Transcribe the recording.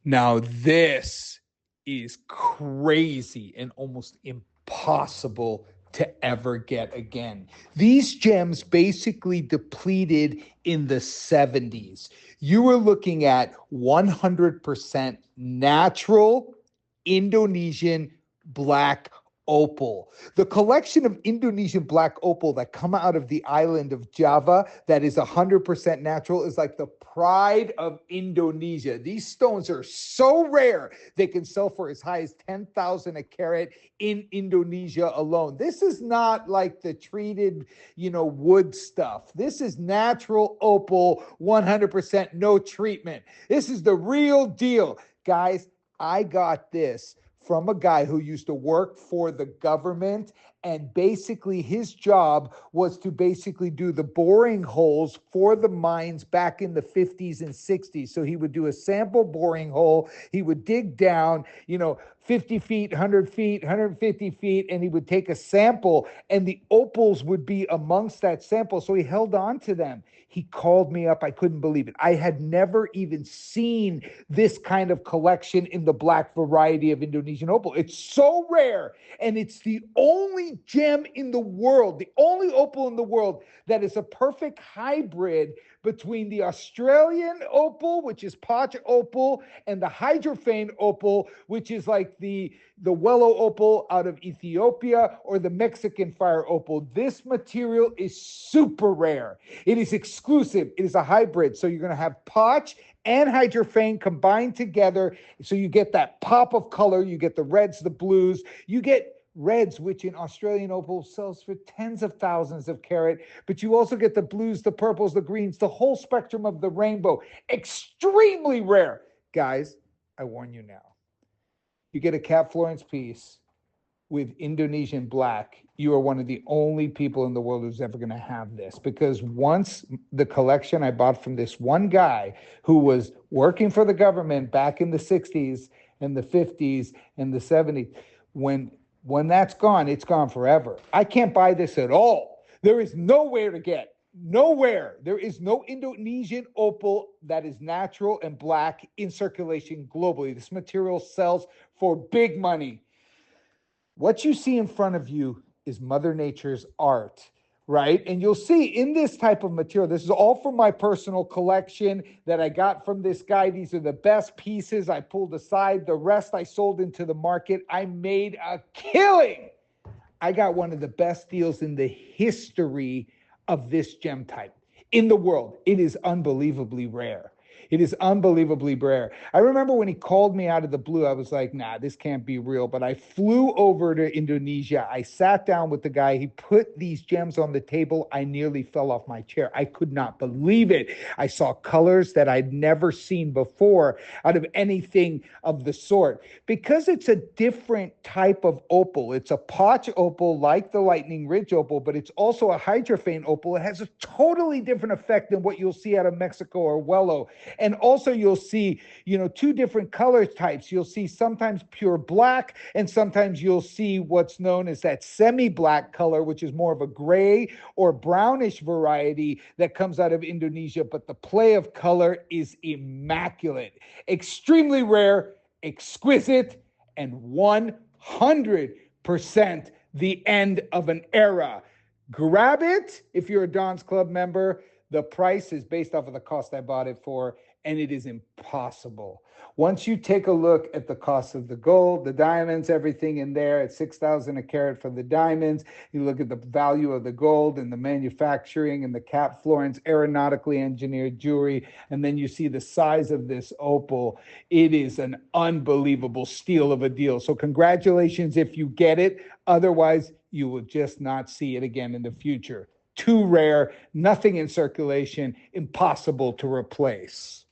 Now, this is crazy and almost impossible to ever get again. These gems basically depleted in the 70s. You were looking at 100% natural Indonesian black opal. The collection of Indonesian black opal that come out of the island of Java that is 100% natural is like the pride of Indonesia. These stones are so rare, they can sell for as high as 10,000 a carat in Indonesia alone. This is not like the treated, wood stuff. This is natural opal, 100% no treatment. This is the real deal. Guys, I got this from a guy who used to work for the government, and basically his job was to basically do the boring holes for the mines back in the 50s and 60s. So he would do a sample boring hole, he would dig down, 50 feet, 100 feet, 150 feet, and he would take a sample, and the opals would be amongst that sample. So he held on to them. He called me up. I couldn't believe it. I had never even seen this kind of collection in the black variety of Indonesian opal. It's so rare, and it's the only gem in the world, the only opal in the world that is a perfect hybrid between the Australian opal, which is Poch opal, and the hydrophane opal, which is like the Wello opal out of Ethiopia, or the Mexican fire opal. This material is super rare. It is exclusive. It is a hybrid. So you're going to have Poch and hydrophane combined together. So you get that pop of color. You get the reds, the blues. You get reds, which in Australian opal sells for tens of thousands of carat, but you also get the blues, the purples, the greens, the whole spectrum of the rainbow. Extremely rare. Guys, I warn you now. You get a Cat Florence piece with Indonesian black, you are one of the only people in the world who's ever going to have this, because once the collection I bought from this one guy who was working for the government back in the 60s and the 50s and the 70s, when that's gone, it's gone forever. I can't buy this at all. There is nowhere to get. Nowhere. There is no Indonesian opal that is natural and black in circulation globally. This material sells for big money. What you see in front of you is Mother Nature's art, right? And you'll see in this type of material, this is all from my personal collection that I got from this guy. These are the best pieces I pulled aside. The rest I sold into the market. I made a killing. I got one of the best deals in the history of this gem type in the world. It is unbelievably rare. It is unbelievably rare. I remember when he called me out of the blue, I was like, nah, this can't be real. But I flew over to Indonesia. I sat down with the guy. He put these gems on the table. I nearly fell off my chair. I could not believe it. I saw colors that I'd never seen before out of anything of the sort. Because it's a different type of opal. It's a Poch opal like the Lightning Ridge opal, but it's also a hydrophane opal. It has a totally different effect than what you'll see out of Mexico or Wello. And also you'll see, two different color types. You'll see sometimes pure black, and sometimes you'll see what's known as that semi-black color, which is more of a gray or brownish variety that comes out of Indonesia. But the play of color is immaculate, extremely rare, exquisite, and 100% the end of an era. Grab it if you're a Don's Club member. The price is based off of the cost I bought it for, and it is impossible. Once you take a look at the cost of the gold, the diamonds, everything in there at 6,000 a carat for the diamonds, you look at the value of the gold and the manufacturing and the Cat Florence aeronautically engineered jewelry, and then you see the size of this opal. It is an unbelievable steal of a deal. So congratulations if you get it. Otherwise, you will just not see it again in the future. Too rare, nothing in circulation, impossible to replace.